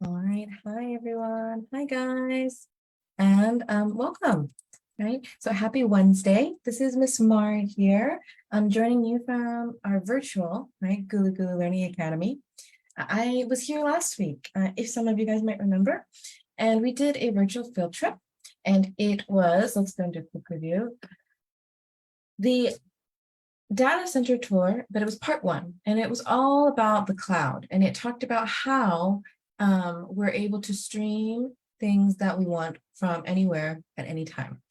All right. Hi, everyone. Hi, guys. And welcome. Right. So happy Wednesday. This is Miss Mar here. I'm joining you from our virtual, right, Gulu Gulu Learning Academy. I was here last week, if some of you guys might remember, and we did a virtual field trip. And it was, let's go into a quick review, the data center tour, but it was part one, and it was all about the cloud. And it talked about how we're able to stream things that we want from anywhere at any time.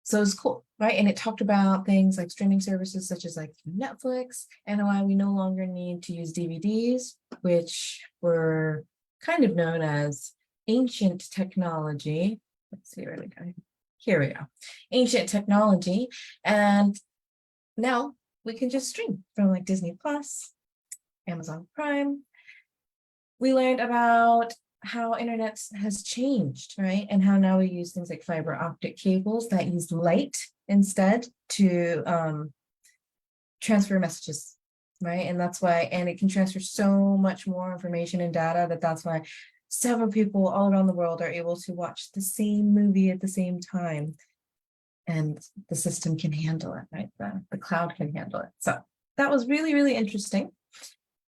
So it's cool, right? And it talked about things like streaming services such as like Netflix, and why we no longer need to use DVDs, which were kind of known as ancient technology. Let's see where we go. Here we go. Ancient technology. And now we can just stream from like Disney Plus, Amazon Prime. We learned about how internet has changed, right? And how now we use things like fiber optic cables that use light instead to transfer messages, right? And that's why, and it can transfer so much more information and data that's why several people all around the world are able to watch the same movie at the same time. And the system can handle it, right? The cloud can handle it. So that was really, really interesting.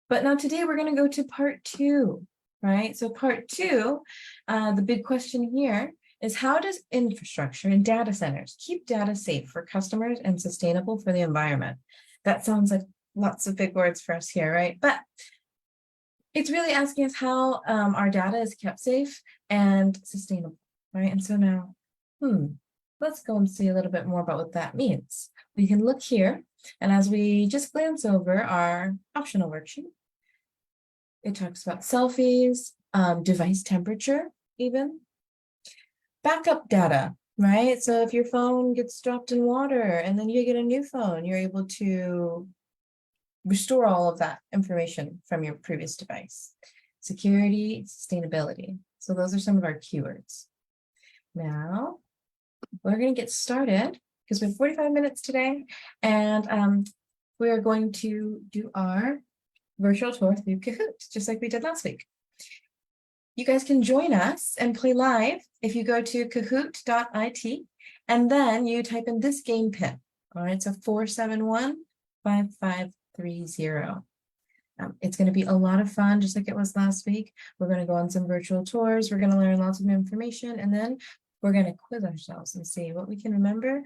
But now today we're going to go to part two, right? So part two, the big question here is, how does infrastructure and data centers keep data safe for customers and sustainable for the environment? That sounds like lots of big words for us here, right? But it's really asking us how our data is kept safe and sustainable, right? And so now, let's go and see a little bit more about what that means. We can look here, and as we just glance over our optional worksheet, it talks about selfies, device temperature, even backup data, right? So if your phone gets dropped in water and then you get a new phone, you're able to restore all of that information from your previous device. Security, sustainability. So those are some of our keywords. Now, we're going to get started because we have 45 minutes today, and we're going to do our virtual tour through Kahoot, just like we did last week. You guys can join us and play live if you go to kahoot.it, and then you type in this game pin. All right, so 471-5530. It's going to be a lot of fun, just like it was last week. We're going to go on some virtual tours. We're going to learn lots of new information, and then we're going to quiz ourselves and see what we can remember,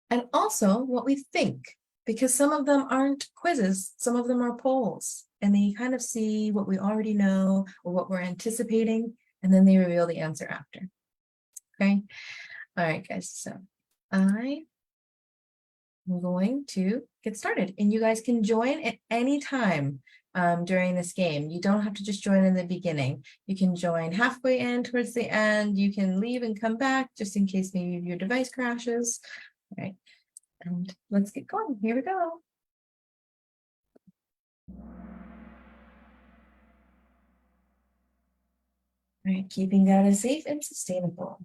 and also what we think, because some of them aren't quizzes, some of them are polls, and they kind of see what we already know or what we're anticipating, and then they reveal the answer after. Okay. All right, guys. So I'm going to get started, and you guys can join at any time during this game. You don't have to just join in the beginning. You can join halfway in towards the end. You can leave and come back just in case maybe your device crashes. All right, and let's get going. Here we go. All right, keeping data safe and sustainable.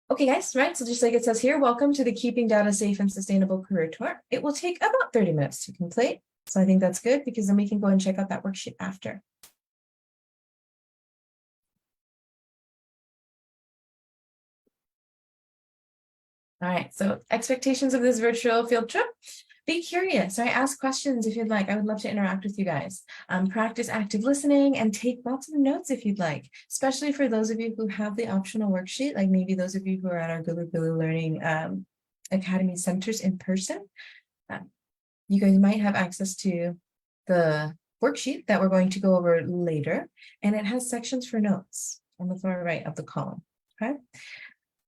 Okay, guys, right, so just like it says here, welcome to the Keeping Data Safe and Sustainable Career Tour. It will take about 30 minutes to complete, so I think that's good because then we can go and check out that worksheet after. All right, so expectations of this virtual field trip. Be curious, right? Ask questions if you'd like. I would love to interact with you guys. Practice active listening and take lots of notes if you'd like, especially for those of you who have the optional worksheet, like maybe those of you who are at our Gulu Gulu Learning Academy centers in person. You guys might have access to the worksheet that we're going to go over later, and it has sections for notes on the far right of the column, okay?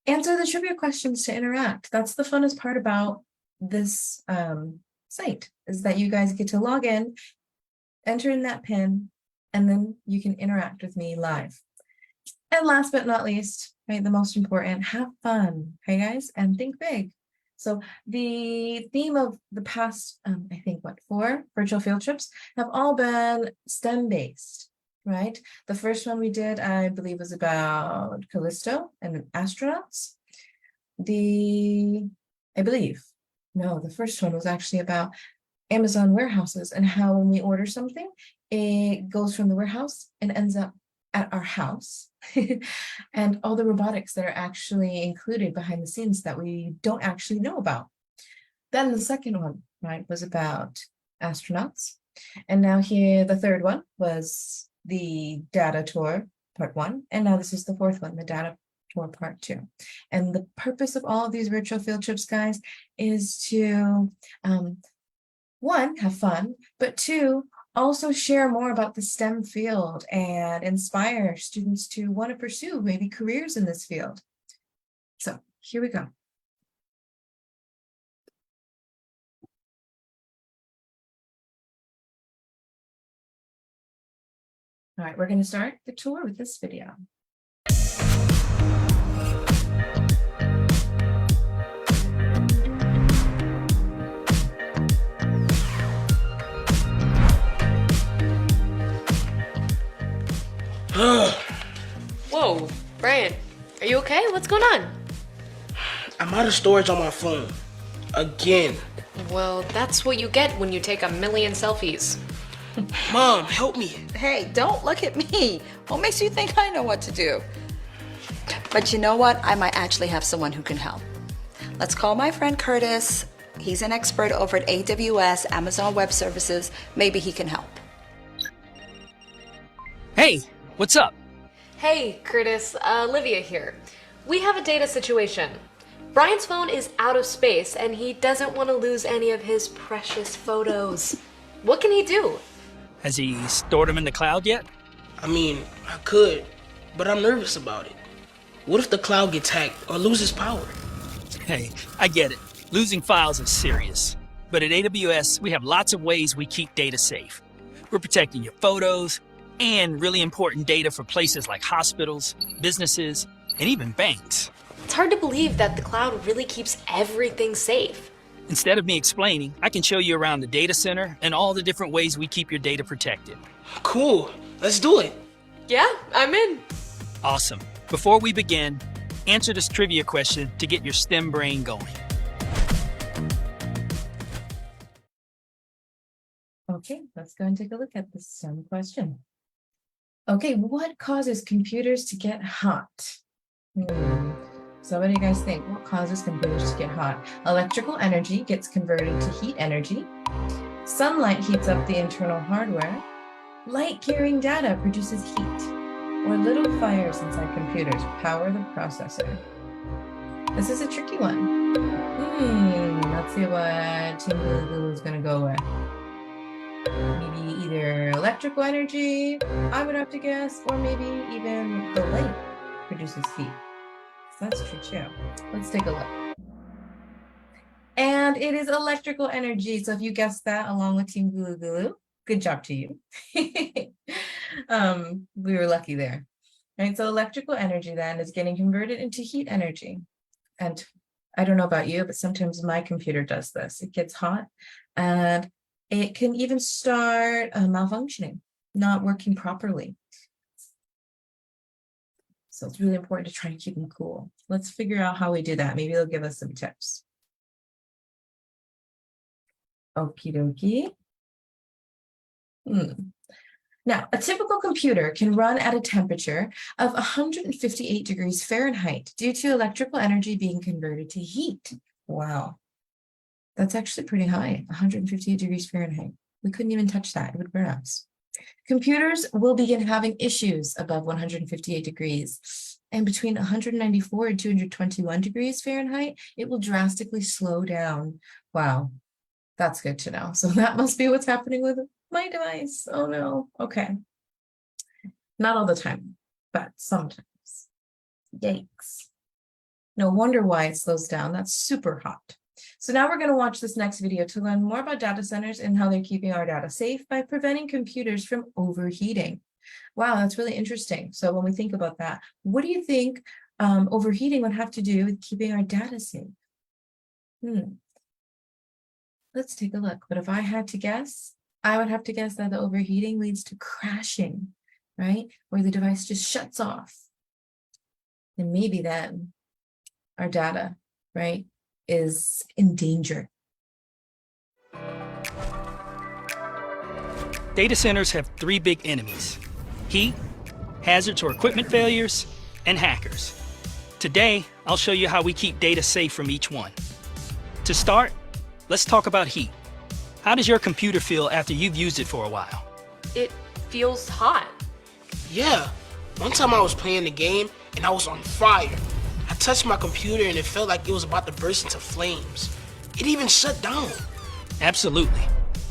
Answer the trivia questions to interact. That's the funnest part about this site, is that you guys get to log in, enter in that PIN, and then you can interact with me live. And last but not least, right, the most important, have fun, okay, guys, and think big. So the theme of the past, I think, 4 virtual field trips have all been STEM-based, right? The first one we did, I believe, was about Callisto and astronauts. I believe No, the first one was actually about Amazon warehouses and how when we order something, it goes from the warehouse and ends up at our house. And all the robotics that are actually included behind the scenes that we don't actually know about. Then the second one, right, was about astronauts. And now here, the third one was the data tour, part one. And now this is the fourth one, the data tour, part two. And the purpose of all of these virtual field trips, guys, is to, one, have fun, but two, also share more about the STEM field and inspire students to want to pursue maybe careers in this field. So here we go. All right, we're going to start the tour with this video. Whoa, Brian, are you okay? What's going on? I'm out of storage on my phone. Again. Well, that's what you get when you take a million selfies. Mom, help me. Hey, don't look at me. What makes you think I know what to do? But you know what? I might actually have someone who can help. Let's call my friend Curtis. He's an expert over at AWS, Amazon Web Services. Maybe he can help. Hey, what's up? Hey, Curtis, Olivia here. We have a data situation. Brian's phone is out of space and he doesn't want to lose any of his precious photos. What can he do? Has he stored them in the cloud yet? I mean, I could, but I'm nervous about it. What if the cloud gets hacked or loses power? Hey, I get it. Losing files is serious. But at AWS, we have lots of ways we keep data safe. We're protecting your photos and really important data for places like hospitals, businesses, and even banks. It's hard to believe that the cloud really keeps everything safe. Instead of me explaining, I can show you around the data center and all the different ways we keep your data protected. Cool, let's do it. Yeah, I'm in. Awesome. Before we begin, answer this trivia question to get your STEM brain going. Okay, let's go and take a look at this STEM question. Okay, what causes computers to get hot? So what do you guys think? What causes computers to get hot? Electrical energy gets converted to heat energy. Sunlight heats up the internal hardware. Light carrying data produces heat. Or little fires inside computers power the processor. This is a tricky one. Let's see what Team Blue is going to go with. Maybe either electrical energy, I would have to guess, or maybe even the light produces heat. That's true too. Let's take a look. And it is electrical energy. So if you guessed that along with Team Gulu, good job to you. We were lucky there. Right, so electrical energy then is getting converted into heat energy. And I don't know about you, but sometimes my computer does this. It gets hot and it can even start malfunctioning, not working properly. So it's really important to try to keep them cool. Let's figure out how we do that. Maybe they'll give us some tips. Okie dokie. Now, a typical computer can run at a temperature of 158 degrees Fahrenheit due to electrical energy being converted to heat. Wow. That's actually pretty high, 158 degrees Fahrenheit. We couldn't even touch that. It would burn us. Computers will begin having issues above 158 degrees. And between 194 and 221 degrees Fahrenheit, it will drastically slow down. Wow, that's good to know. So that must be what's happening with my device. Oh no, okay. Not all the time, but sometimes. Yikes. No wonder why it slows down. That's super hot. So now we're going to watch this next video to learn more about data centers and how they're keeping our data safe by preventing computers from overheating. Wow, that's really interesting. So when we think about that, what do you think overheating would have to do with keeping our data safe? Let's take a look. But if I had to guess, I would have to guess that the overheating leads to crashing, right? Where the device just shuts off. And maybe then our data, right, is in danger Data centers have three big enemies: heat, hazards or equipment failures, and hackers. Today, I'll show you how we keep data safe from each one. To start, let's talk about heat. How does your computer feel after you've used it for a while? It feels hot. Yeah, one time I was playing the game and I was on fire. I touched my computer and it felt like it was about to burst into flames. It even shut down. Absolutely.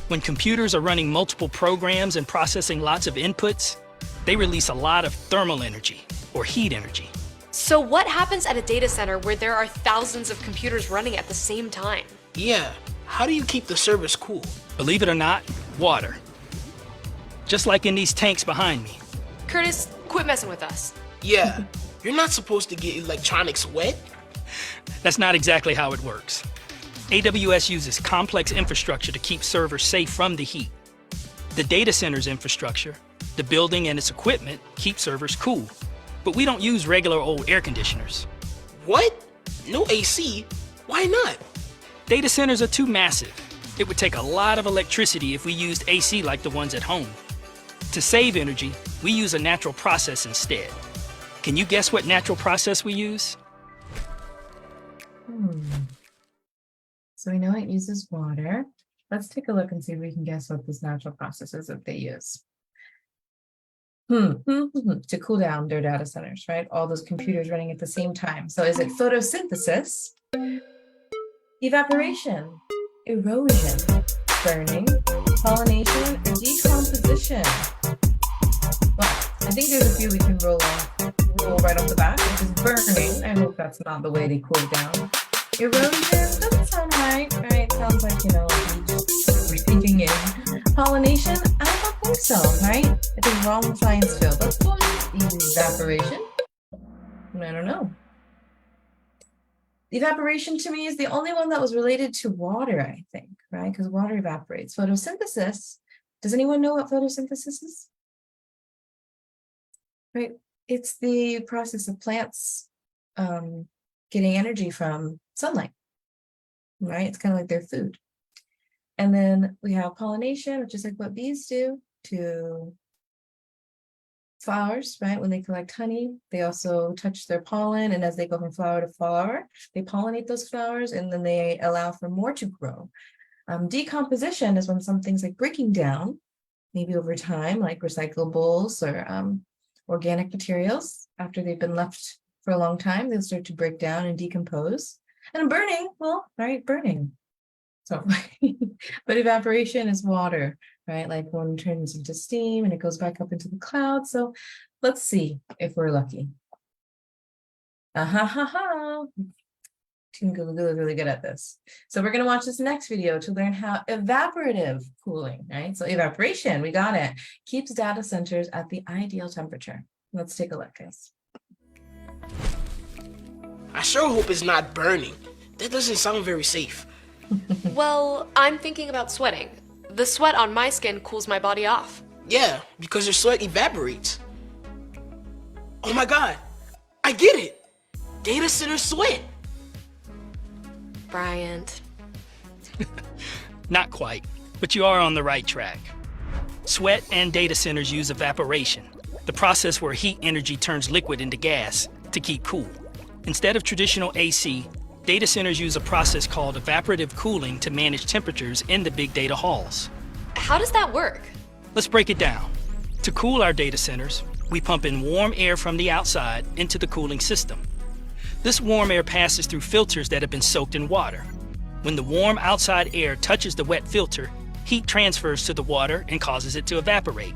When computers are running multiple programs and processing lots of inputs, they release a lot of thermal energy, or heat energy. So what happens at a data center where there are thousands of computers running at the same time? Yeah, how do you keep the servers cool? Believe it or not, water. Just like in these tanks behind me. Curtis, quit messing with us. Yeah, you're not supposed to get electronics wet. That's not exactly how it works. AWS uses complex infrastructure to keep servers safe from the heat. The data center's infrastructure, the building and its equipment, keep servers cool. But we don't use regular old air conditioners. What? No AC? Why not? Data centers are too massive. It would take a lot of electricity if we used AC like the ones at home. To save energy, we use a natural process instead. Can you guess what natural process we use? So we know it uses water. Let's take a look and see if we can guess what this natural process is that they use. To cool down their data centers, right? All those computers running at the same time. So is it photosynthesis, evaporation, erosion, burning, pollination, or decomposition? Well, I think there's a few we can roll right off the bat, which is burning. I hope that's not the way they cool it down. Erosion doesn't sound right, right? Sounds like, rethinking it. Pollination, I don't think so, right? I think wrong science field. Let's go with evaporation. I don't know. Evaporation to me is the only one that was related to water, I think, right? Because water evaporates. Photosynthesis, does anyone know what photosynthesis is? Right, it's the process of plants getting energy from sunlight, right? It's kind of like their food. And then we have pollination, which is like what bees do to flowers, right? When they collect honey, they also touch their pollen, and as they go from flower to flower, they pollinate those flowers, and then they allow for more to grow. Decomposition is when something's like breaking down, maybe over time, like recyclables or organic materials. After they've been left for a long time, they'll start to break down and decompose. And burning, well, right, burning. So, but evaporation is water, right? Like when it turns into steam and it goes back up into the clouds. So let's see if we're lucky. Team Google is really good at this. So we're going to watch this next video to learn how evaporative cooling, right? So evaporation, we got it, keeps data centers at the ideal temperature. Let's take a look, guys. I sure hope it's not burning. That doesn't sound very safe. Well, I'm thinking about sweating. The sweat on my skin cools my body off. Yeah, because your sweat evaporates. Oh my god, I get it. Data center sweat. Bryant. Not quite, but you are on the right track. Sweat and data centers use evaporation, the process where heat energy turns liquid into gas to keep cool. Instead of traditional AC, data centers use a process called evaporative cooling to manage temperatures in the big data halls. How does that work? Let's break it down. To cool our data centers, we pump in warm air from the outside into the cooling system. This warm air passes through filters that have been soaked in water. When the warm outside air touches the wet filter, heat transfers to the water and causes it to evaporate.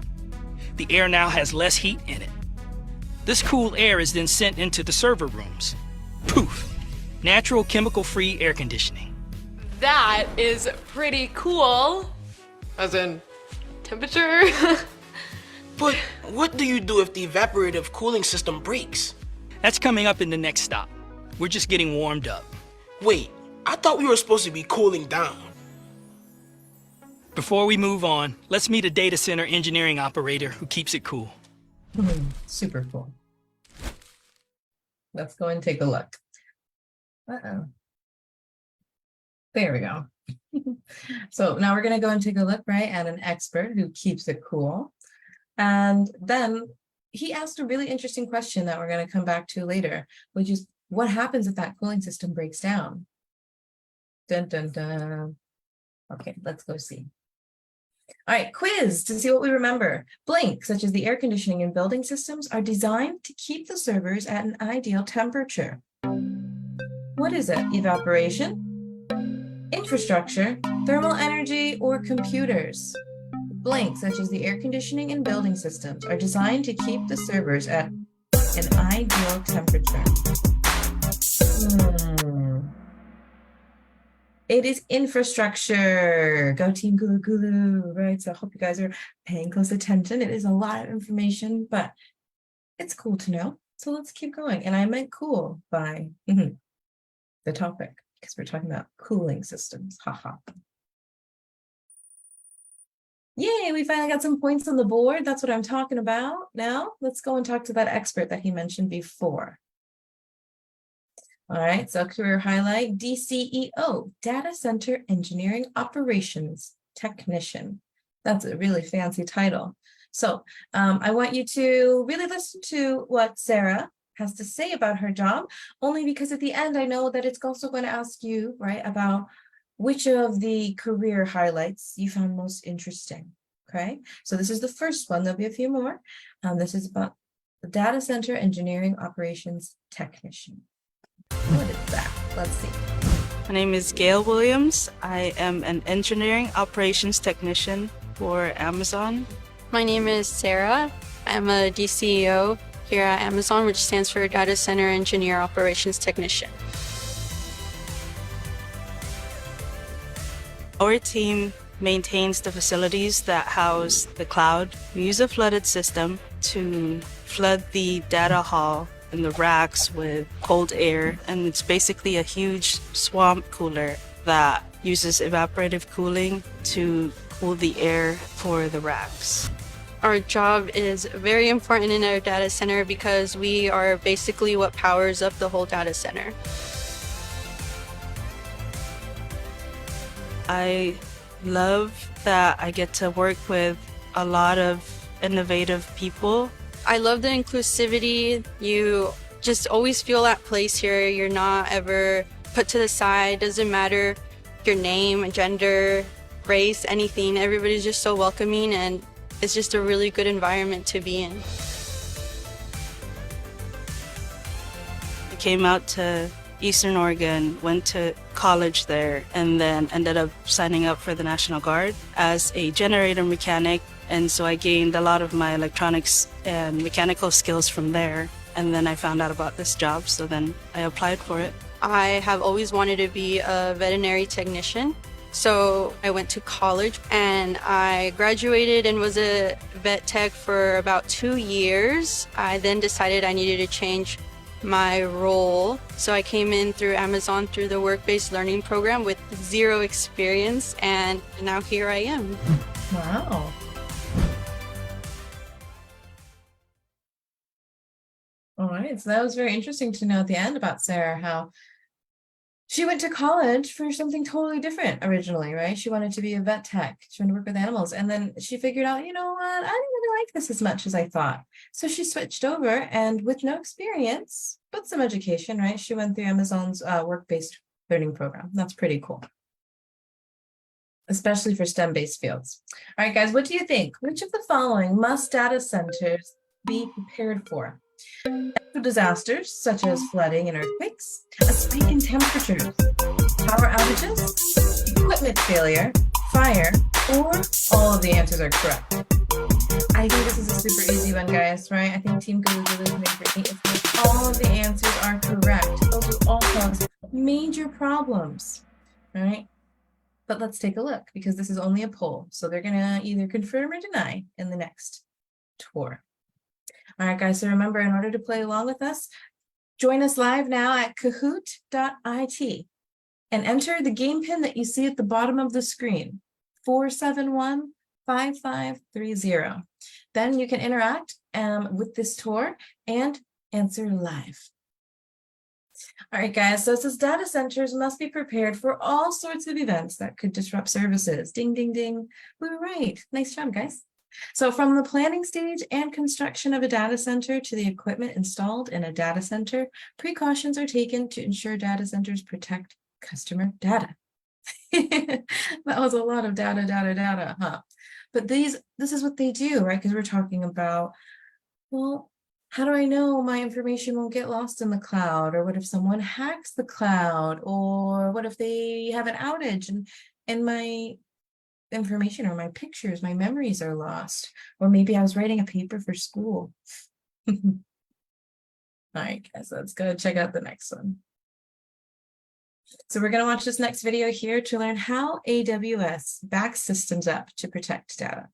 The air now has less heat in it. This cool air is then sent into the server rooms. Poof! Natural chemical-free air conditioning. That is pretty cool. As in, temperature? But what do you do if the evaporative cooling system breaks? That's coming up in the next stop. We're just getting warmed up. Wait, I thought we were supposed to be cooling down. Before we move on, let's meet a data center engineering operator who keeps it cool. Super cool. Let's go and take a look. Uh-oh. There we go. So now we're going to go and take a look, right, at an expert who keeps it cool. And then he asked a really interesting question that we're going to come back to later, which is what happens if that cooling system breaks down? Dun, dun, dun. Okay, let's go see. All right, quiz to see what we remember. Blanks, such as the air conditioning in building systems, are designed to keep the servers at an ideal temperature. What is it? Evaporation, infrastructure, thermal energy, or computers? Blanks, such as the air conditioning in building systems, are designed to keep the servers at an ideal temperature. It is infrastructure. Go team Gulu Gulu, right? So I hope you guys are paying close attention. It is a lot of information, but it's cool to know. So let's keep going. And I meant cool by the topic because we're talking about cooling systems. Haha. Yay, we finally got some points on the board. That's what I'm talking about. Now let's go and talk to that expert that he mentioned before. All right, so career highlight, DCEO, Data Center Engineering Operations Technician. That's a really fancy title. So I want you to really listen to what Sarah has to say about her job, only because at the end, I know that it's also going to ask you, right, about which of the career highlights you found most interesting, okay? So this is the first one. There'll be a few more. This is about the Data Center Engineering Operations Technician. What is that? Let's see. My name is Gail Williams. I am an engineering operations technician for Amazon. My name is Sarah. I'm a DCEO here at Amazon, which stands for Data Center Engineer Operations Technician. Our team maintains the facilities that house the cloud. We use a flooded system to flood the data hall and the racks with cold air, and it's basically a huge swamp cooler that uses evaporative cooling to cool the air for the racks. Our job is very important in our data center because we are basically what powers up the whole data center. I love that I get to work with a lot of innovative people. I love the inclusivity. You just always feel at place here. You're not ever put to the side. Doesn't matter your name, gender, race, anything. Everybody's just so welcoming, and it's just a really good environment to be in. I came out to Eastern Oregon, went to college there, and then ended up signing up for the National Guard as a generator mechanic. And so I gained a lot of my electronics and mechanical skills from there. And then I found out about this job, so then I applied for it. I have always wanted to be a veterinary technician. So I went to college and I graduated and was a vet tech for about 2 years. I then decided I needed to change my role. So I came in through Amazon through the work-based learning program with 0 experience, and now here I am. Wow. All right, so that was very interesting to know at the end about Sarah, how she went to college for something totally different originally, right? She wanted to be a vet tech. She wanted to work with animals. And then she figured out, you know what, I didn't really like this as much as I thought. So she switched over, and with no experience, but some education, right? She went through Amazon's work-based learning program. That's pretty cool, especially for STEM-based fields. All right, guys, what do you think? Which of the following must data centers be prepared for? Natural disasters such as flooding and earthquakes, a spike in temperatures, power outages, equipment failure, fire, or all of the answers are correct. I think this is a super easy one, guys, right? I think Team Gulu Gulu is making it. All of the answers are correct. Those will all cause major problems, right? But let's take a look, because this is only a poll. So they're gonna either confirm or deny in the next tour. All right, guys, so remember, in order to play along with us, join us live now at kahoot.it and enter the game pin that you see at the bottom of the screen, 471-5530. Then you can interact with this tour and answer live. All right, guys, so it says data centers must be prepared for all sorts of events that could disrupt services. Ding, ding, ding. We were right. Nice job, guys. So from the planning stage and construction of a data center to the equipment installed in a data center, precautions are taken to ensure data centers protect customer data. That was a lot of data, huh? But this is what they do, right? Because we're talking about, well, how do I know my information won't get lost in the cloud? Or what if someone hacks the cloud? Or what if they have an outage and my information or my pictures, my memories are lost? Or maybe I was writing a paper for school. All right, guys, let's go check out the next one. So we're going to watch this next video here to learn how AWS backs systems up to protect data.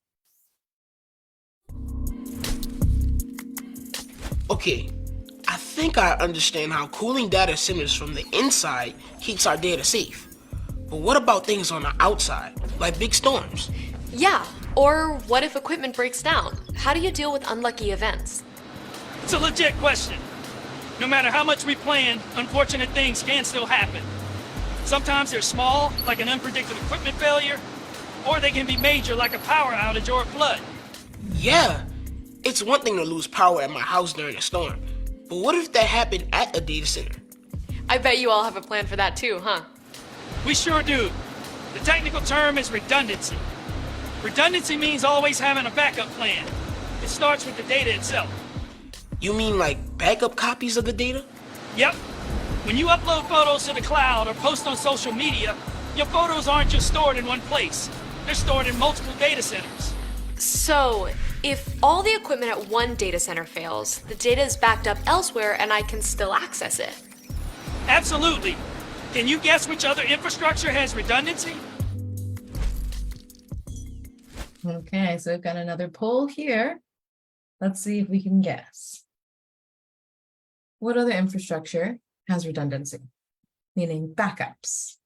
Okay, I think I understand how cooling data centers from the inside keeps our data safe. But what about things on the outside, like big storms? Yeah, or what if equipment breaks down? How do you deal with unlucky events? It's a legit question. No matter how much we plan, unfortunate things can still happen. Sometimes they're small, like an unpredicted equipment failure, or they can be major, like a power outage or a flood. Yeah, it's one thing to lose power at my house during a storm, but what if that happened at a data center? I bet you all have a plan for that too, huh? We sure do. The technical term is redundancy. Redundancy means always having a backup plan. It starts with the data itself. You mean like backup copies of the data? Yep. When you upload photos to the cloud or post on social media, your photos aren't just stored in one place. They're stored in multiple data centers. So, if all the equipment at one data center fails, the data is backed up elsewhere and I can still access it. Absolutely. Can you guess which other infrastructure has redundancy? Okay, so we've got another poll here. Let's see if we can guess. What other infrastructure has redundancy, meaning backups?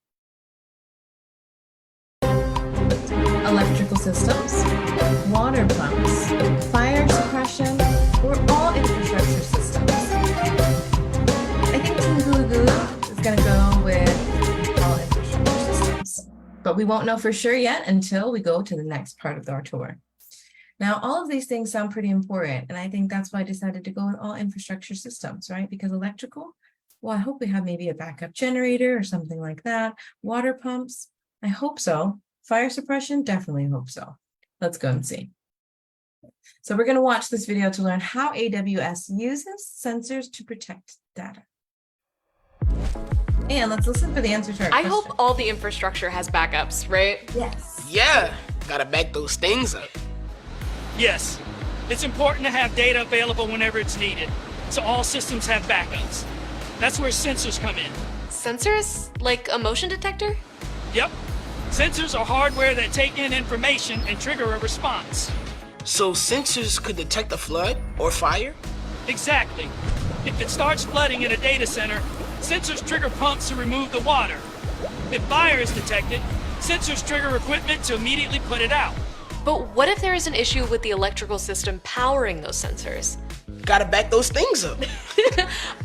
Electrical systems, water pumps, fire suppression, or all infrastructure systems? I think Team Goo Goo is going to go with all infrastructure systems, but we won't know for sure yet until we go to the next part of our tour. Now, all of these things sound pretty important, and I think that's why I decided to go with all infrastructure systems, right? Because electrical, well, I hope we have maybe a backup generator or something like that. Water pumps, I hope so. Fire suppression, definitely hope so. Let's go and see. So we're going to watch this video to learn how AWS uses sensors to protect data. And let's listen for the answer to our I question. hope all the infrastructure has backups, right? Yes. Yeah, gotta back those things up. Yes. It's important to have data available whenever it's needed, so all systems have backups. That's where sensors come in. Sensors? Like a motion detector? Yep. Sensors are hardware that take in information and trigger a response. So sensors could detect a flood or fire? Exactly. If it starts flooding in a data center, sensors trigger pumps to remove the water. If fire is detected, sensors trigger equipment to immediately put it out. But what if there is an issue with the electrical system powering those sensors? Gotta back those things up.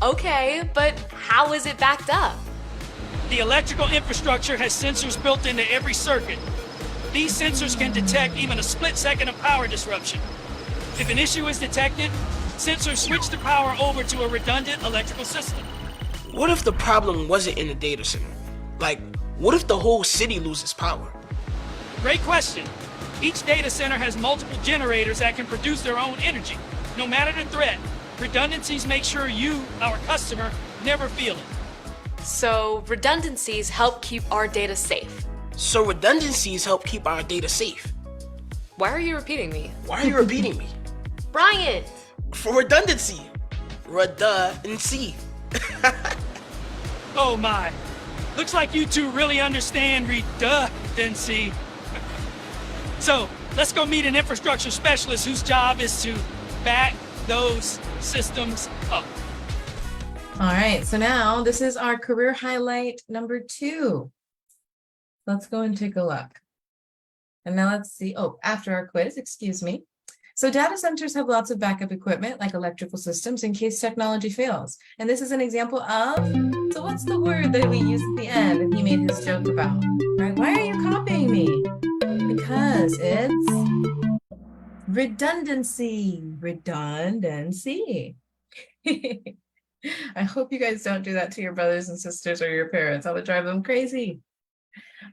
Okay, but how is it backed up? The electrical infrastructure has sensors built into every circuit. These sensors can detect even a split second of power disruption. If an issue is detected, sensors switch the power over to a redundant electrical system. What if the problem wasn't in the data center? Like, what if the whole city loses power? Great question. Each data center has multiple generators that can produce their own energy. No matter the threat, redundancies make sure you, our customer, never feel it. So redundancies help keep our data safe. So redundancies help keep our data safe. Why are you repeating me? Why are you repeating me? Brian! For redundancy. Redundancy. Oh my. Looks like you two really understand redundancy. So, let's go meet an infrastructure specialist whose job is to back those systems up. All right, so now this is our career highlight number 2. Let's go and take a look. And now let's see, oh, after our quiz, excuse me. So data centers have lots of backup equipment like electrical systems in case technology fails. And this is an example of, so what's the word that we use at the end and he made his joke about, right? Why are you copying me? Because it's redundancy, redundancy. I hope you guys don't do that to your brothers and sisters or your parents. That would drive them crazy.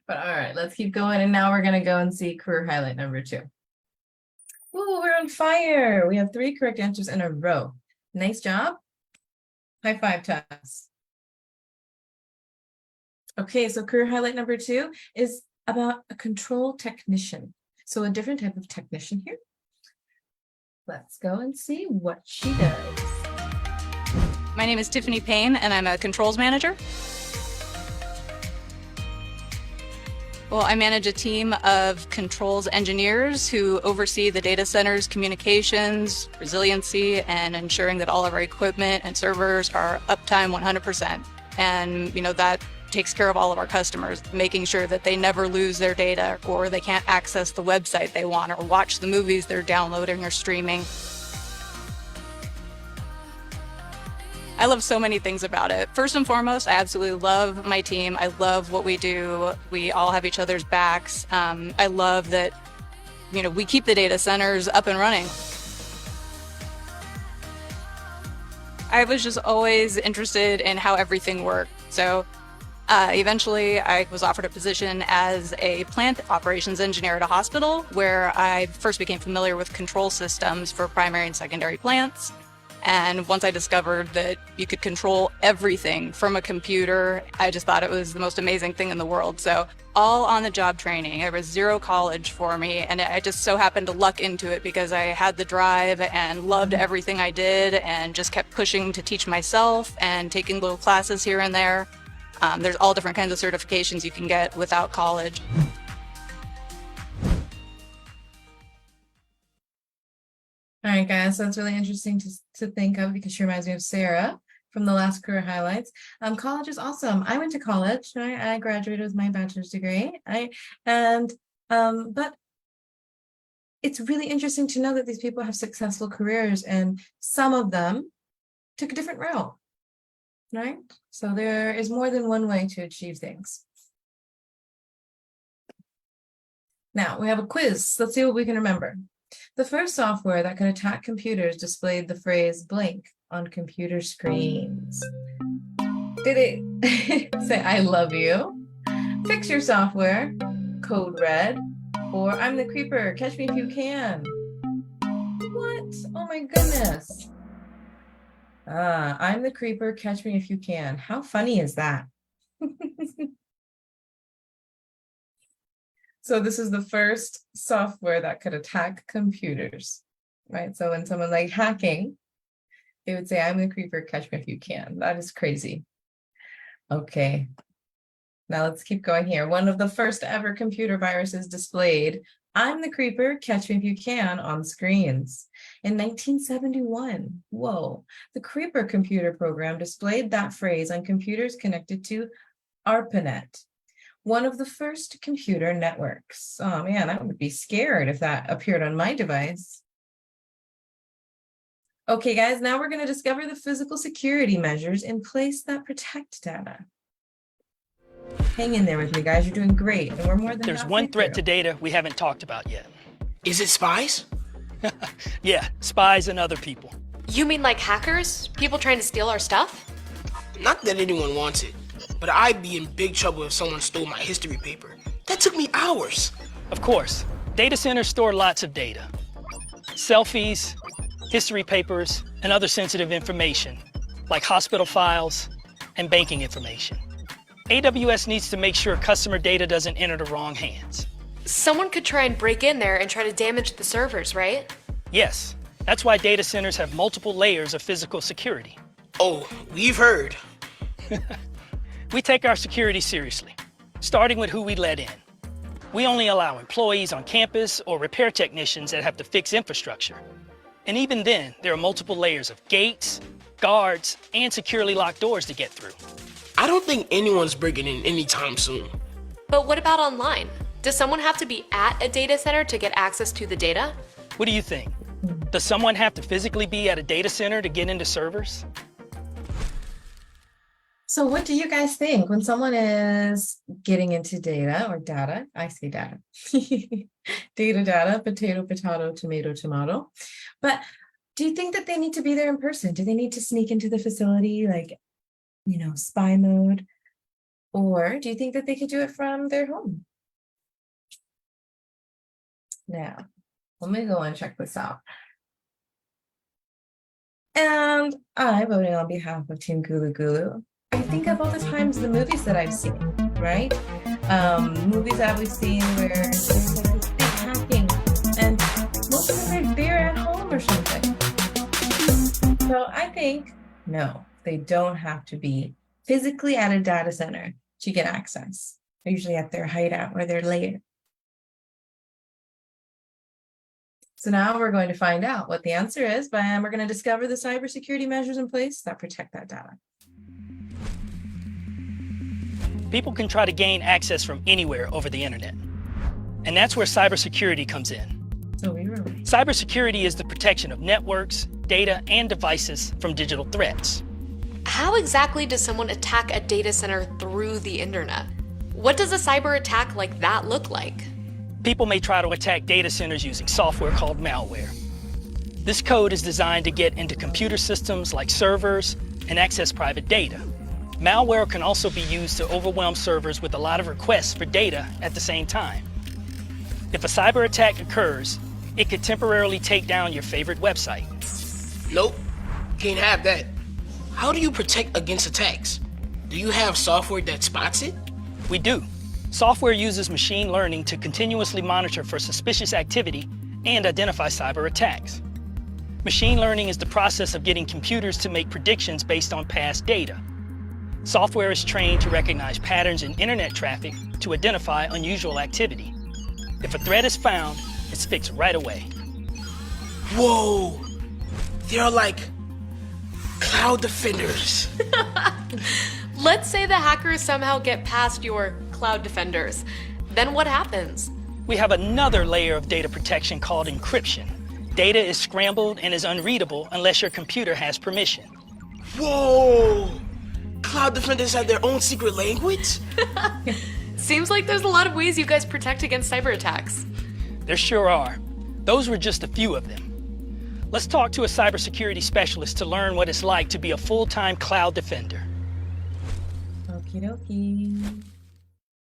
But all right, let's keep going. And now we're going to go and see career highlight number 2. Ooh, we're on fire. We have 3 correct answers in a row. Nice job. High five to us. Okay, so career highlight number 2 is about a control technician. So a different type of technician here. Let's go and see what she does. My name is Tiffany Payne, and I'm a controls manager. Well, I manage a team of controls engineers who oversee the data center's communications, resiliency, and ensuring that all of our equipment and servers are uptime 100%. And, that takes care of all of our customers, making sure that they never lose their data or they can't access the website they want or watch the movies they're downloading or streaming. I love so many things about it. First and foremost, I absolutely love my team. I love what we do. We all have each other's backs. I love that, we keep the data centers up and running. I was just always interested in how everything worked. So eventually I was offered a position as a plant operations engineer at a hospital where I first became familiar with control systems for primary and secondary plants. And once I discovered that you could control everything from a computer, I just thought it was the most amazing thing in the world. So all on the job training. There was 0 college for me, and I just so happened to luck into it because I had the drive and loved everything I did and just kept pushing to teach myself and taking little classes here and there. There's all different kinds of certifications you can get without college. All right, guys, so it's really interesting to think of because she reminds me of Sarah from the last career highlights. College is awesome. I went to college. Right? I graduated with my bachelor's degree. But it's really interesting to know that these people have successful careers and some of them took a different route, right? So there is more than one way to achieve things. Now we have a quiz. Let's see what we can remember. The first software that could attack computers displayed the phrase "blank" on computer screens. Did it say "I love you"? Fix your software, Code Red, or I'm the Creeper, catch me if you can. What? Oh my goodness. I'm the Creeper, catch me if you can. How funny is that? So this is the first software that could attack computers, right? So when someone like hacking, they would say, I'm the Creeper, catch me if you can. That is crazy. Okay, now let's keep going here. One of the first ever computer viruses displayed, I'm the Creeper, catch me if you can, on screens. In 1971, whoa, the Creeper computer program displayed that phrase on computers connected to ARPANET, one of the first computer networks. Oh man, I would be scared if that appeared on my device. Okay, guys, now we're going to discover the physical security measures in place that protect data. Hang in there with me, guys. You're doing great, and we're more than There's halfway one threat through. to data we haven't talked about yet. Is it spies? Yeah, spies and other people. You mean like hackers? People trying to steal our stuff? Not that anyone wants it, but I'd be in big trouble if someone stole my history paper. That took me hours. Of course, data centers store lots of data. Selfies, history papers, and other sensitive information, like hospital files and banking information. AWS needs to make sure customer data doesn't enter the wrong hands. Someone could try and break in there and try to damage the servers, right? Yes, that's why data centers have multiple layers of physical security. Oh, we've heard. We take our security seriously, starting with who we let in. We only allow employees on campus or repair technicians that have to fix infrastructure. And even then, there are multiple layers of gates, guards, and securely locked doors to get through. I don't think anyone's breaking in anytime soon. But what about online? Does someone have to be at a data center to get access to the data? What do you think? Does someone have to physically be at a data center to get into servers? So what do you guys think when someone is getting into data or data? I say data. Data, potato, potato, tomato, tomato. But do you think that they need to be there in person? Do they need to sneak into the facility, like, spy mode? Or do you think that they could do it from their home? Now, let me go and check this out. And I voting on behalf of Team Gulu Gulu. I think of all the times the movies that I've seen, right? Movies that we've seen where there's like this big hacking, and most of them they're at home or something. So I think, no, they don't have to be physically at a data center to get access. They're usually at their hideout or their lair. So now we're going to find out what the answer is, and we're going to discover the cybersecurity measures in place that protect that data. People can try to gain access from anywhere over the internet. And that's where cybersecurity comes in. So we were right. Cybersecurity is the protection of networks, data, and devices from digital threats. How exactly does someone attack a data center through the internet? What does a cyber attack like that look like? People may try to attack data centers using software called malware. This code is designed to get into computer systems like servers and access private data. Malware can also be used to overwhelm servers with a lot of requests for data at the same time. If a cyber attack occurs, it could temporarily take down your favorite website. Nope, can't have that. How do you protect against attacks? Do you have software that spots it? We do. Software uses machine learning to continuously monitor for suspicious activity and identify cyber attacks. Machine learning is the process of getting computers to make predictions based on past data. Software is trained to recognize patterns in internet traffic to identify unusual activity. If a threat is found, it's fixed right away. Whoa, they're like cloud defenders. Let's say the hackers somehow get past your cloud defenders. Then what happens? We have another layer of data protection called encryption. Data is scrambled and is unreadable unless your computer has permission. Whoa, cloud defenders have their own secret language? Seems like there's a lot of ways you guys protect against cyber attacks. There sure are. Those were just a few of them. Let's talk to a cybersecurity specialist to learn what it's like to be a full-time cloud defender. Okie dokie.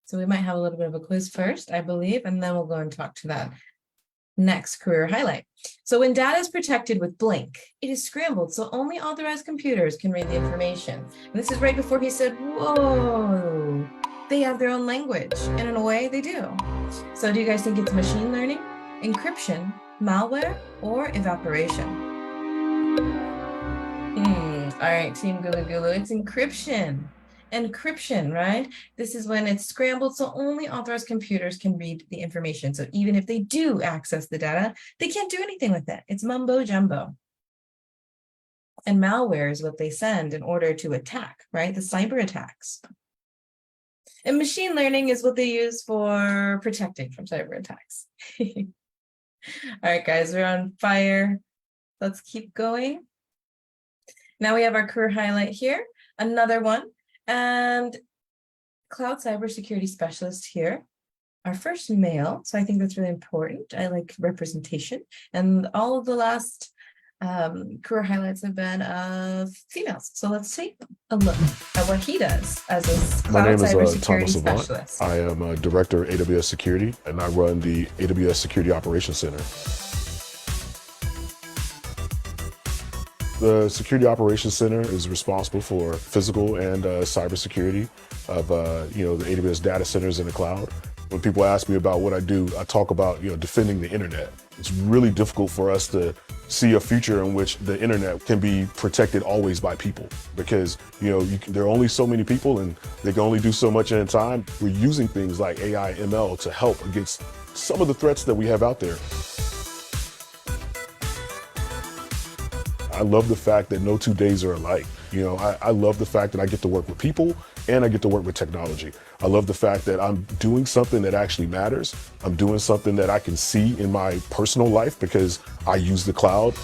So we might have a little bit of a quiz first, I believe, and then we'll go and talk to that next career highlight. So when data is protected with Blink, it is scrambled so only authorized computers can read the information. And this is right before he said, whoa, they have their own language. And in a way, they do. So do you guys think it's machine learning, encryption, malware, or evaporation? All right, Team Gulu Gulu, it's encryption. Encryption, right? This is when it's scrambled so only authorized computers can read the information. So even if they do access the data, they can't do anything with it. It's mumbo jumbo. And malware is what they send in order to attack, right? The cyber attacks. And machine learning is what they use for protecting from cyber attacks. All right, guys, we're on fire. Let's keep going. Now we have our career highlight here, another one. And cloud cybersecurity specialist here, our first male. So I think that's really important. I like representation. And all of the last career highlights have been of females. So let's take a look at what he does as a cloud My name is cybersecurity Thomas Savant. specialist. I am a director of AWS Security, and I run the AWS Security Operations Center. The Security Operations Center is responsible for physical and cybersecurity of the AWS data centers in the cloud. When people ask me about what I do, I talk about defending the internet. It's really difficult for us to see a future in which the internet can be protected always by people, because there are only so many people and they can only do so much at a time. We're using things like AI, ML to help against some of the threats that we have out there. I love the fact that no 2 days are alike. You know, I love the fact that I get to work with people and I get to work with technology. I love the fact that I'm doing something that actually matters. I'm doing something that I can see in my personal life because I use the cloud.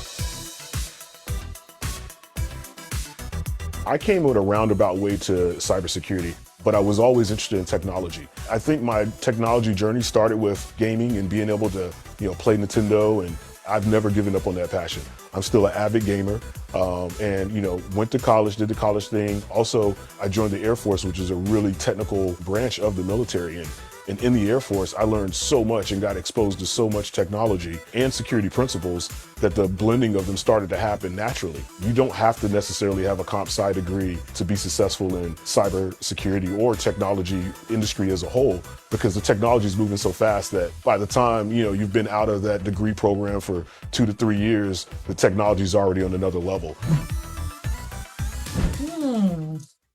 I came in a roundabout way to cybersecurity, but I was always interested in technology. I think my technology journey started with gaming and being able to, play Nintendo, and I've never given up on that passion. I'm still an avid gamer, and went to college, did the college thing. Also, I joined the Air Force, which is a really technical branch of the military. And in the Air Force, I learned so much and got exposed to so much technology and security principles that the blending of them started to happen naturally. You don't have to necessarily have a comp sci degree to be successful in cybersecurity or technology industry as a whole, because the technology is moving so fast that by the time you've been out of that degree program for 2 to 3 years, the technology is already on another level.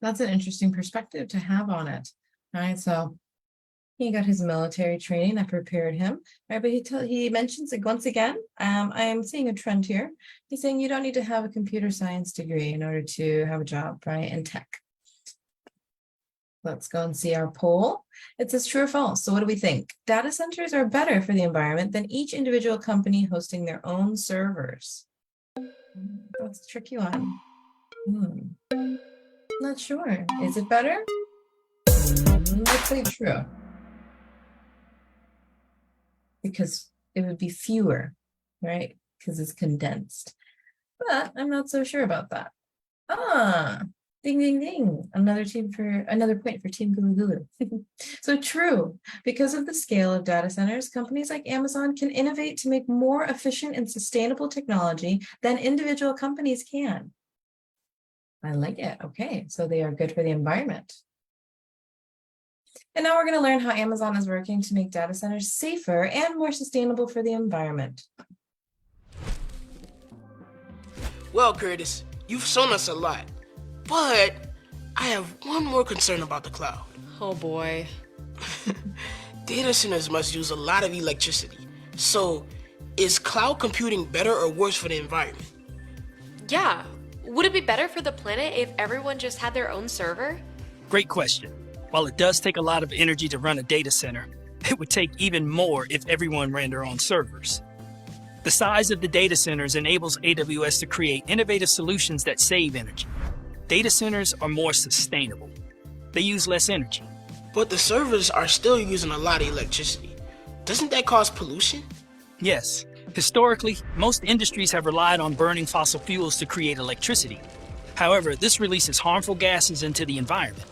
That's an interesting perspective to have on it. All right, so he got his military training that prepared him, right? But he mentions it once again. I am seeing a trend here. He's saying you don't need to have a computer science degree in order to have a job, right, in tech. Let's go and see our poll. It says true or false. So what do we think? Data centers are better for the environment than each individual company hosting their own servers. That's a tricky one. Not sure. Is it better? Let's say true. Because it would be fewer, right? Because it's condensed. But I'm not so sure about that. Ding, ding, ding. Another point for Team Gulu. So true. Because of the scale of data centers, companies like Amazon can innovate to make more efficient and sustainable technology than individual companies can. I like it. Okay, so they are good for the environment. And now we're going to learn how Amazon is working to make data centers safer and more sustainable for the environment. Well, Curtis, you've shown us a lot, but I have one more concern about the cloud. Oh boy. Data centers must use a lot of electricity. So, is cloud computing better or worse for the environment? Yeah. Would it be better for the planet if everyone just had their own server? Great question. While it does take a lot of energy to run a data center, it would take even more if everyone ran their own servers. The size of the data centers enables AWS to create innovative solutions that save energy. Data centers are more sustainable. They use less energy. But the servers are still using a lot of electricity. Doesn't that cause pollution? Yes. Historically, most industries have relied on burning fossil fuels to create electricity. However, this releases harmful gases into the environment.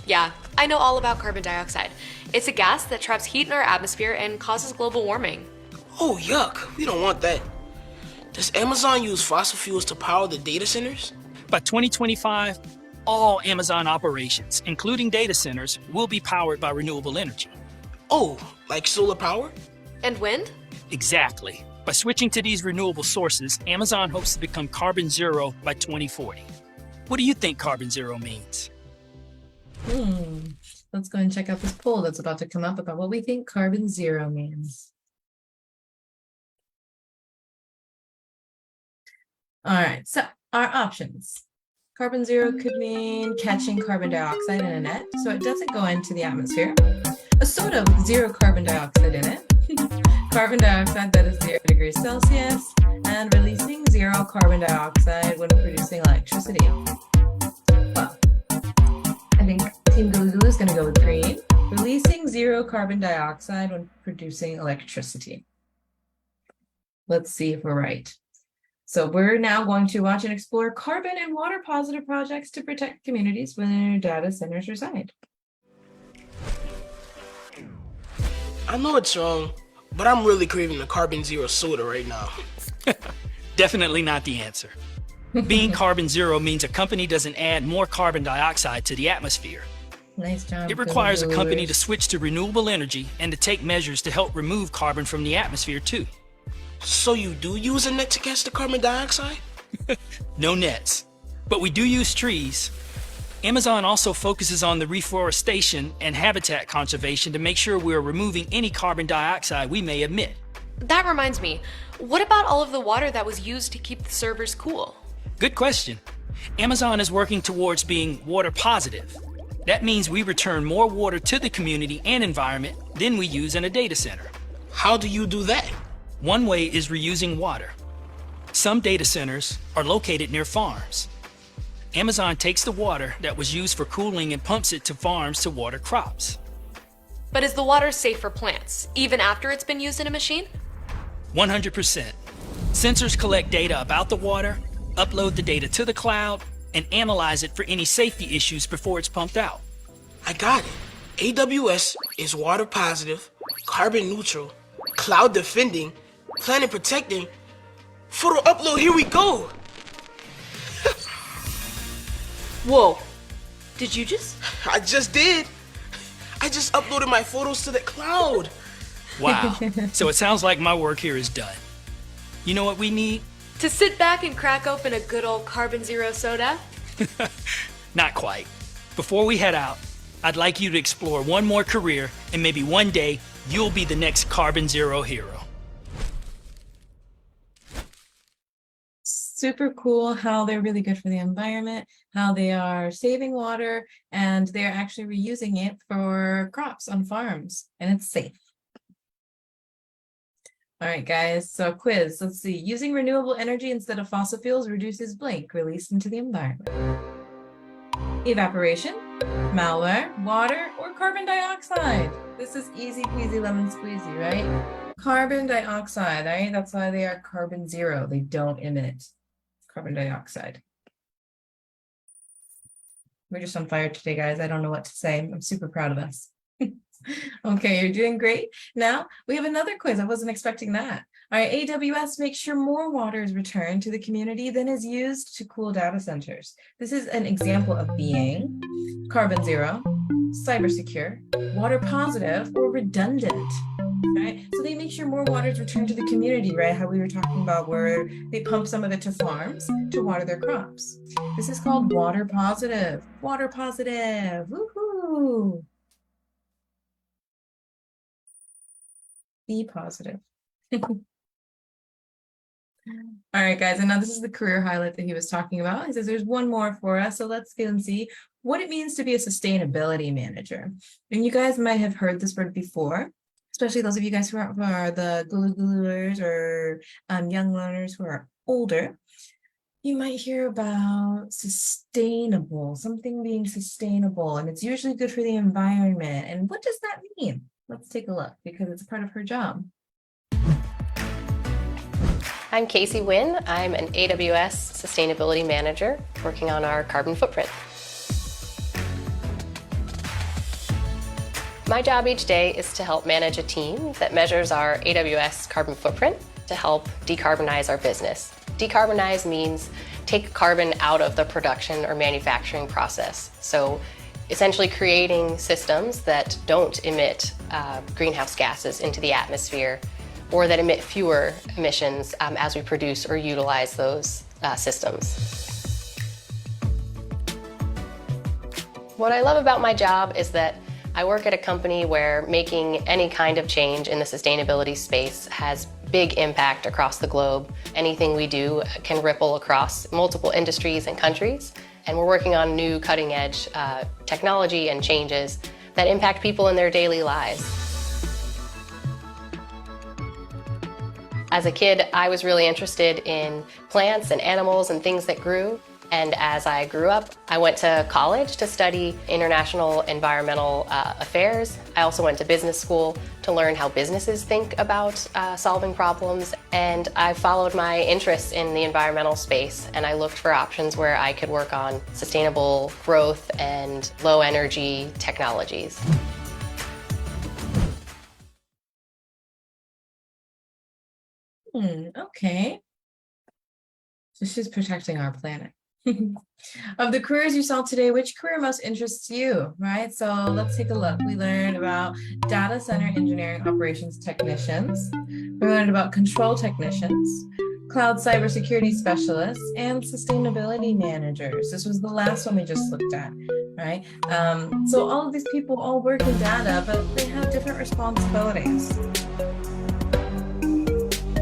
Yeah, I know all about carbon dioxide. It's a gas that traps heat in our atmosphere and causes global warming. Oh, yuck. We don't want that. Does Amazon use fossil fuels to power the data centers? By 2025, all Amazon operations, including data centers, will be powered by renewable energy. Oh, like solar power? And wind? Exactly. By switching to these renewable sources, Amazon hopes to become carbon zero by 2040. What do you think carbon zero means? Let's go and check out this poll that's about to come up about what we think carbon zero means. All right, so our options. Carbon zero could mean catching carbon dioxide in a net, so it doesn't go into the atmosphere. A soda with zero carbon dioxide in it. Carbon dioxide that is 0 degrees Celsius, and releasing zero carbon dioxide when producing electricity. Well, I think Team Gulu is going to go with green, releasing zero carbon dioxide when producing electricity. Let's see if we're right. So we're now going to watch and explore carbon and water positive projects to protect communities where data centers reside. I know it's wrong, but I'm really craving a carbon zero soda right now. Definitely not the answer. Being carbon zero means a company doesn't add more carbon dioxide to the atmosphere. Nice job. It requires a company to switch to renewable energy and to take measures to help remove carbon from the atmosphere too. So you do use a net to catch the carbon dioxide? No nets, but we do use trees. Amazon also focuses on the reforestation and habitat conservation to make sure we're removing any carbon dioxide we may emit. That reminds me, what about all of the water that was used to keep the servers cool? Good question. Amazon is working towards being water positive. That means we return more water to the community and environment than we use in a data center. How do you do that? One way is reusing water. Some data centers are located near farms. Amazon takes the water that was used for cooling and pumps it to farms to water crops. But is the water safe for plants, even after it's been used in a machine? 100%. Sensors collect data about the water, upload the data to the cloud, and analyze it for any safety issues before it's pumped out. I got it. AWS is water positive, carbon neutral, cloud defending, planet protecting. Photo upload, here we go. Whoa, did you just? I just did. I just uploaded my photos to the cloud. Wow. So it sounds like my work here is done. You know what we need? To sit back and crack open a good old Carbon Zero soda? Not quite. Before we head out, I'd like you to explore one more career, and maybe one day you'll be the next Carbon Zero hero. Super cool how they're really good for the environment, how they are saving water, and they're actually reusing it for crops on farms, and it's safe. All right, guys, so quiz. Let's see. Using renewable energy instead of fossil fuels reduces blank released into the environment. Evaporation, malware, water, or carbon dioxide. This is easy peasy lemon squeezy, right? Carbon dioxide, right? That's why they are carbon zero. They don't emit carbon dioxide. We're just on fire today, guys. I don't know what to say. I'm super proud of us. Okay, you're doing great. Now we have another quiz. I wasn't expecting that. All right, AWS makes sure more water is returned to the community than is used to cool data centers. This is an example of being carbon zero, cyber secure, water positive, or redundant. Right? So they make sure more water is returned to the community, right? How we were talking about where they pump some of it to farms to water their crops. This is called water positive. Water positive. Woohoo! Be positive. All right, guys, and now this is the career highlight that he was talking about. He says there's one more for us, so let's get and see what it means to be a sustainability manager. And you guys might have heard this word before, especially those of you guys who are the guluers or young learners who are older. You might hear about sustainable, something being sustainable, and it's usually good for the environment. And what does that mean? Let's take a look because it's part of her job. I'm Casey Wynn. I'm an AWS Sustainability Manager working on our carbon footprint. My job each day is to help manage a team that measures our AWS carbon footprint to help decarbonize our business. Decarbonize means take carbon out of the production or manufacturing process. So essentially creating systems that don't emit greenhouse gases into the atmosphere or that emit fewer emissions as we produce or utilize those systems. What I love about my job is that I work at a company where making any kind of change in the sustainability space has big impact across the globe. Anything we do can ripple across multiple industries and countries, and we're working on new cutting-edge technology and changes that impact people in their daily lives. As a kid, I was really interested in plants and animals and things that grew. And as I grew up, I went to college to study international environmental affairs. I also went to business school to learn how businesses think about solving problems. And I followed my interests in the environmental space, and I looked for options where I could work on sustainable growth and low energy technologies. Okay. So she's protecting our planet. Of the careers you saw today, which career most interests you, right? So let's take a look. We learned about data center engineering operations technicians. We learned about control technicians, cloud cybersecurity specialists, and sustainability managers. This was the last one we just looked at, right? So all of these people all work in data, but they have different responsibilities.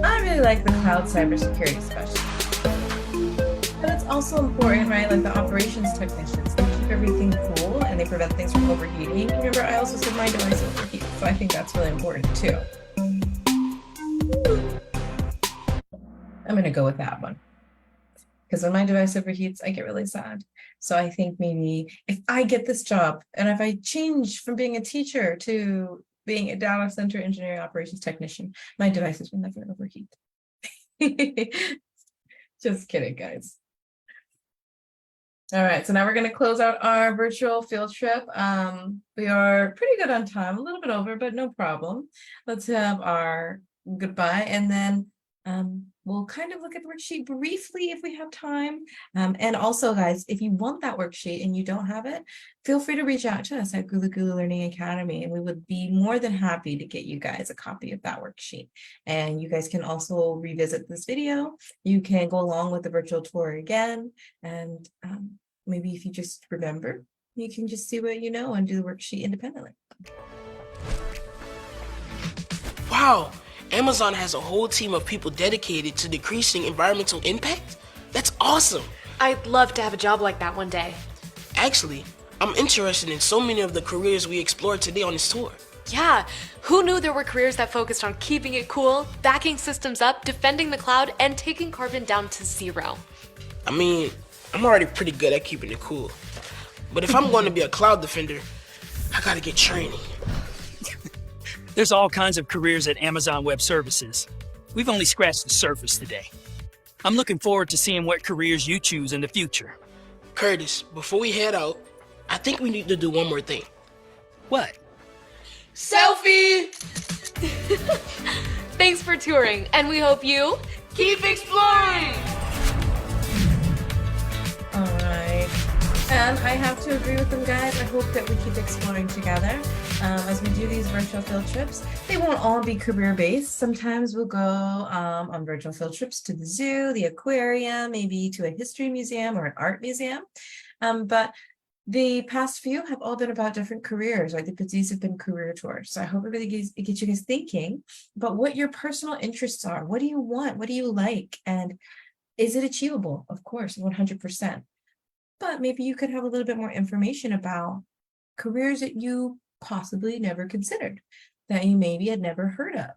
I really like the cloud cybersecurity specialist, but it's also important, right? Like the operations technicians, they keep everything cool and they prevent things from overheating. Remember, I also said my device overheats, so I think that's really important too. I'm gonna go with that one. Because when my device overheats, I get really sad. So I think maybe if I get this job and if I change from being a teacher to being a data center engineering operations technician, my devices will never overheat. Just kidding, guys. All right, so now we're going to close out our virtual field trip. We are pretty good on time, a little bit over, but no problem. Let's have our goodbye, and then we'll kind of look at the worksheet briefly if we have time. And also, guys, if you want that worksheet and you don't have it, feel free to reach out to us at Gulu Gulu Learning Academy, and we would be more than happy to get you guys a copy of that worksheet. And you guys can also revisit this video. You can go along with the virtual tour again, and maybe if you just remember, you can just see what you know and do the worksheet independently. Wow, Amazon has a whole team of people dedicated to decreasing environmental impact? That's awesome. I'd love to have a job like that one day. Actually, I'm interested in so many of the careers we explored today on this tour. Yeah, who knew there were careers that focused on keeping it cool, backing systems up, defending the cloud, and taking carbon down to zero? I mean, I'm already pretty good at keeping it cool. But if I'm going to be a cloud defender, I gotta get training. There's all kinds of careers at Amazon Web Services. We've only scratched the surface today. I'm looking forward to seeing what careers you choose in the future. Curtis, before we head out, I think we need to do one more thing. What? Selfie! Thanks for touring, and we hope you Keep exploring! All right. And I have to agree with them, guys. I hope that we keep exploring together as we do these virtual field trips. They won't all be career-based. Sometimes we'll go on virtual field trips to the zoo, the aquarium, maybe to a history museum or an art museum. But the past few have all been about different careers, right? These have been career tours. So I hope it gets you guys thinking about what your personal interests are. What do you want? What do you like? And is it achievable? Of course, 100%. But maybe you could have a little bit more information about careers that you possibly never considered, that you maybe had never heard of.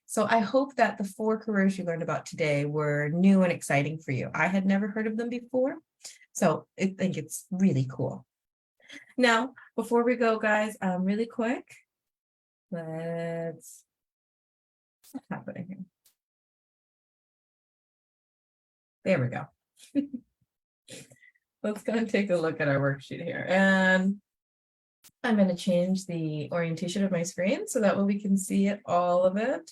So I hope that the 4 careers you learned about today were new and exciting for you. I had never heard of them before, so I think it's really cool. Now, before we go, guys, really quick, what's happening here? There we go. Let's go and take a look at our worksheet here. And I'm going to change the orientation of my screen so that way we can see it, all of it.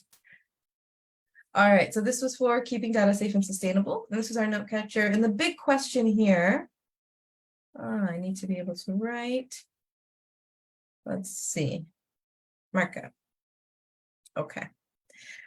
All right, so this was for keeping data safe and sustainable. This is our note catcher. And the big question here, I need to be able to write. Let's see. Markup. Okay.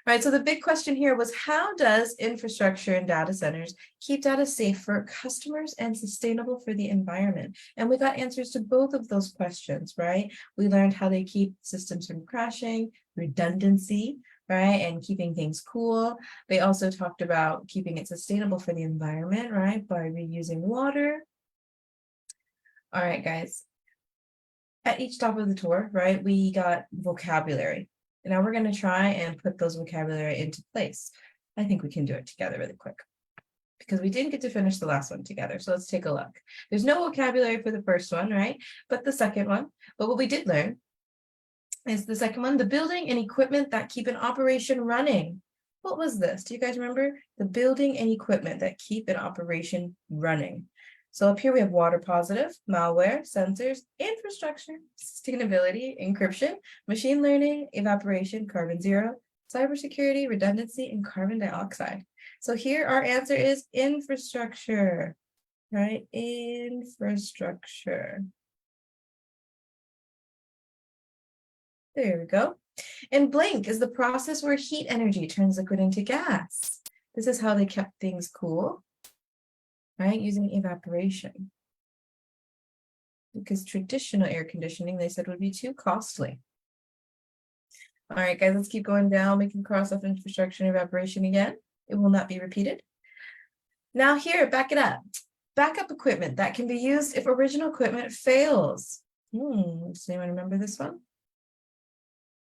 All right, so the big question here was, how does infrastructure and data centers keep data safe for customers and sustainable for the environment? And we got answers to both of those questions, right? We learned how they keep systems from crashing, redundancy, right? And keeping things cool. They also talked about keeping it sustainable for the environment, right? By reusing water. All right, guys. At each stop of the tour, right, we got vocabulary. And now we're going to try and put those vocabulary into place. I think we can do it together really quick because we didn't get to finish the last one together. So let's take a look. There's no vocabulary for the first one, right? But the second one, but what we did learn is the second one, the building and equipment that keep an operation running. What was this? Do you guys remember? The building and equipment that keep an operation running. So up here we have water positive, malware, sensors, infrastructure, sustainability, encryption, machine learning, evaporation, carbon zero, cybersecurity, redundancy, and carbon dioxide. So here our answer is infrastructure, right? Infrastructure. There we go. And blink is the process where heat energy turns liquid into gas. This is how they kept things cool, right? Using evaporation. Because traditional air conditioning, they said, would be too costly. All right, guys, let's keep going down. We can cross off infrastructure and evaporation again. It will not be repeated. Now here, back it up. Backup equipment that can be used if original equipment fails. Does anyone remember this one?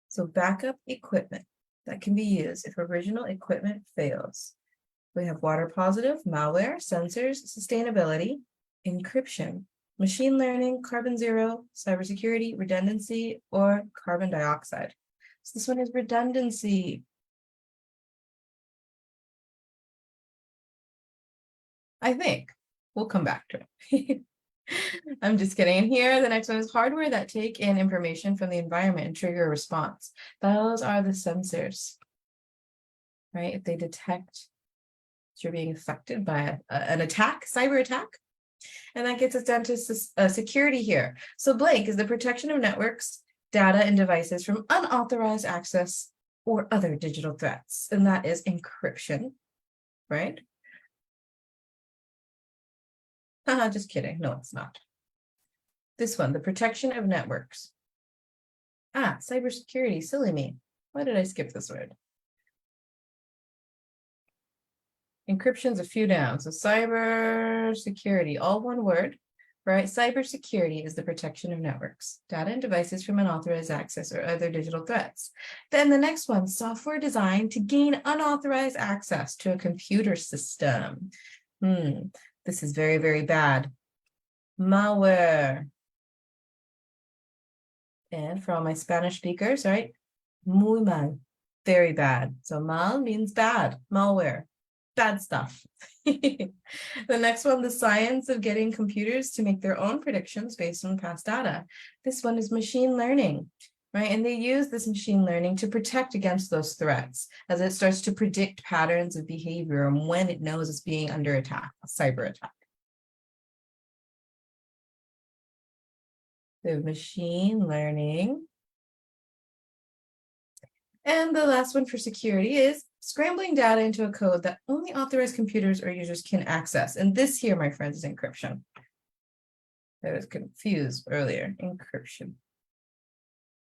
So backup equipment that can be used if original equipment fails. We have water positive, malware, sensors, sustainability, encryption, machine learning, carbon zero, cybersecurity, redundancy, or carbon dioxide. So this one is redundancy. I think we'll come back to it. I'm just kidding. And here, the next one is hardware that take in information from the environment and trigger a response. Those are the sensors, right? If they detect you're being affected by an attack, cyber attack. And that gets us down to security here. So blank is the protection of networks, data, and devices from unauthorized access or other digital threats. And that is encryption, right? Just kidding. No, it's not. This one, the protection of networks. Cybersecurity, silly me. Why did I skip this word? Encryption's a few down. So cybersecurity, all one word, right? Cybersecurity is the protection of networks, data and devices from unauthorized access or other digital threats. Then the next one, software designed to gain unauthorized access to a computer system. This is very, very bad. Malware. And for all my Spanish speakers, right? Muy mal, very bad. So mal means bad, malware. Bad stuff. The next one, the science of getting computers to make their own predictions based on past data. This one is machine learning, right? And they use this machine learning to protect against those threats as it starts to predict patterns of behavior and when it knows it's being under attack, a cyber attack. The machine learning. And the last one for security is scrambling data into a code that only authorized computers or users can access. And this here, my friends, is encryption. I was confused earlier, encryption.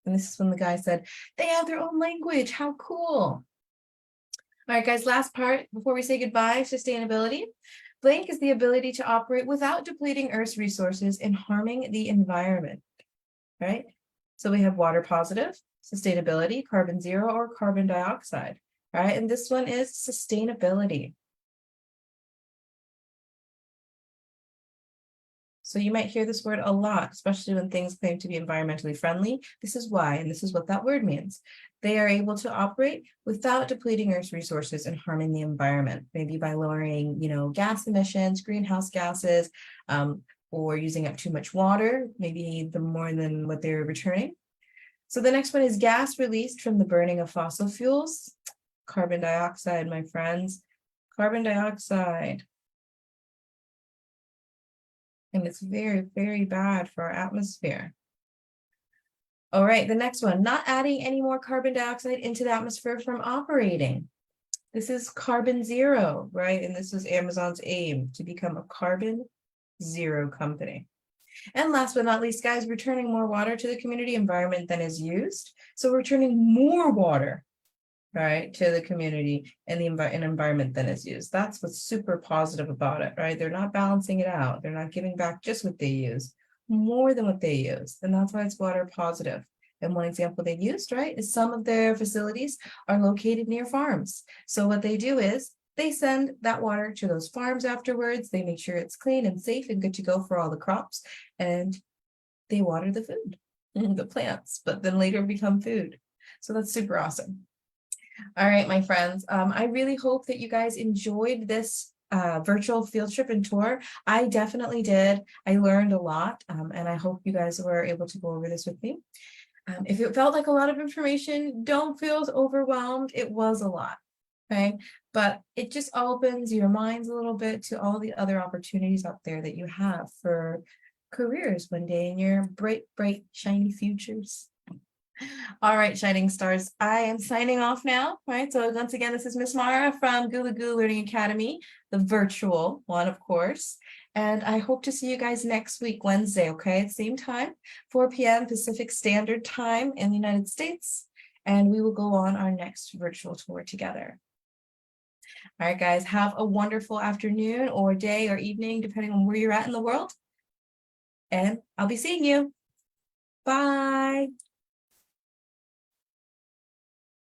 And this is when the guy said, they have their own language, how cool. All right, guys, last part before we say goodbye, sustainability. Blank is the ability to operate without depleting Earth's resources and harming the environment, right? So we have water positive, sustainability, carbon zero, or carbon dioxide, right? And this one is sustainability. So you might hear this word a lot, especially when things claim to be environmentally friendly. This is why, and this is what that word means. They are able to operate without depleting Earth's resources and harming the environment, maybe by lowering, gas emissions, greenhouse gases, or using up too much water, maybe the more than what they're returning. So the next one is gas released from the burning of fossil fuels. Carbon dioxide, my friends, carbon dioxide. And it's very, very bad for our atmosphere. All right, the next one, not adding any more carbon dioxide into the atmosphere from operating. This is carbon zero, right? And this is Amazon's aim to become a carbon zero company. And last but not least, guys, returning more water to the community environment than is used. So we're returning more water, right, to the community and the environment than is used. That's what's super positive about it, right? They're not balancing it out. They're not giving back just what they use, more than what they use. And that's why it's water positive. And one example they used, right, is some of their facilities are located near farms. So what they do is they send that water to those farms afterwards. They make sure it's clean and safe and good to go for all the crops. And they water the food, the plants, but then later become food. So that's super awesome. All right, my friends, I really hope that you guys enjoyed this virtual field trip and tour. I definitely did. I learned a lot, and I hope you guys were able to go over this with me. If it felt like a lot of information, don't feel overwhelmed. It was a lot, okay? But it just opens your minds a little bit to all the other opportunities out there that you have for careers one day in your bright, bright, shiny futures. All right, shining stars, I am signing off now, right? So once again, this is Miss Mara from Goo Goo Learning Academy, the virtual one, of course. And I hope to see you guys next week, Wednesday, okay? Same time, 4 p.m. Pacific Standard Time in the United States. And we will go on our next virtual tour together. All right, guys, have a wonderful afternoon or day or evening, depending on where you're at in the world. And I'll be seeing you. Bye.